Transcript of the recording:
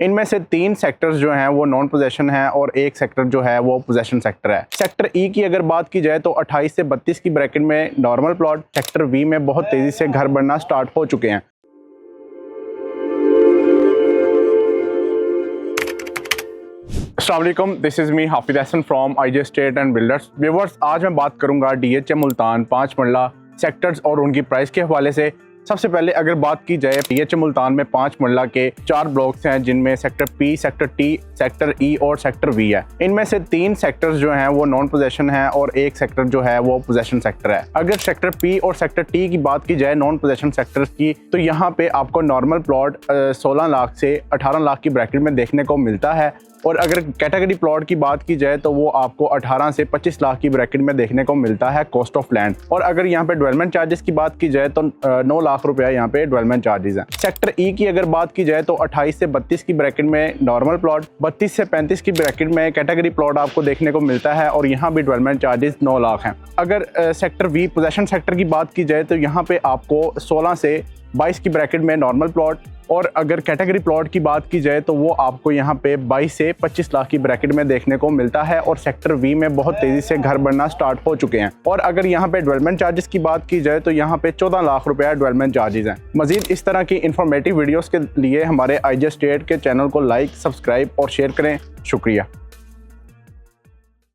इनमें से 3 सेक्टर्स जो हैं वो नॉन पोजेशन हैं और एक सेक्टर जो है वो पोजेशन सेक्टर है। सेक्टर ई की अगर बात की जाए तो 28 से 32 की ब्रैकेट में नॉर्मल प्लॉट, सेक्टर वी में बहुत तेजी से घर बनना स्टार्ट हो चुके हैं। अस्सलाम वालेकुम, this is me Hafiz Hasan from IJ estate and builders. Viewers, आज मैं बात करूंगा डीएचए मुल्तान 5 मरला सेक्टर्स और उनकी प्राइस के हवाले से। सबसे पहले अगर बात की जाए डीएचए मुल्तान में 5 मरला के 4 ब्लॉक्स हैं, जिनमें sector P, sector T, sector ई और सेक्टर वी है। इनमें से 3 सेक्टर्स जो हैं वो नॉन पोजेशन हैं और एक सेक्टर जो है वो पोजेशन सेक्टर है। अगर सेक्टर पी और सेक्टर टी की बात की जाए नॉन पोजेशन सेक्टर्स की, तो यहाँ पे आपको नॉर्मल प्लॉट 16 लाख से 18 लाख की ब्रैकेट में देखने को मिलता है और अगर कैटेगरी प्लॉट की बात की जाए तो वो आपको 18 से 25 लाख की ब्रैकेट में देखने को मिलता है कॉस्ट ऑफ लैंड। और अगर यहाँ पे डेवलपमेंट चार्जेस की बात की जाए तो 9 लाख रुपया यहाँ पे डेवलपमेंट चार्जेस हैं। सेक्टर ई की अगर बात की जाए तो 28 से 32 की ब्रैकेट में नॉर्मल प्लॉट, 32 से 35 की ब्रैकेट में कैटेगरी प्लॉट आपको देखने को मिलता है और यहाँ भी डेवलपमेंट चार्जेस 9 लाख हैं। अगर सेक्टर वी पोजेशन सेक्टर की बात की जाए तो यहाँ पे आपको 16 से 22 की ब्रैकेट में नॉर्मल प्लॉट और अगर कैटेगरी प्लॉट की बात की जाए तो वो आपको यहाँ पे 22 से 25 लाख की ब्रैकेट में देखने को मिलता है और सेक्टर वी में बहुत तेजी से घर बनना स्टार्ट हो चुके हैं। और अगर यहाँ पे डेवलपमेंट चार्जेस की बात की जाए तो यहाँ पे 14 लाख रुपया डेवलपमेंट चार्जेस हैं। मजीद इस तरह की इंफॉर्मेटिव वीडियोस के लिए हमारे आईजे एस्टेट के चैनल को लाइक, सब्सक्राइब और शेयर करें। शुक्रिया।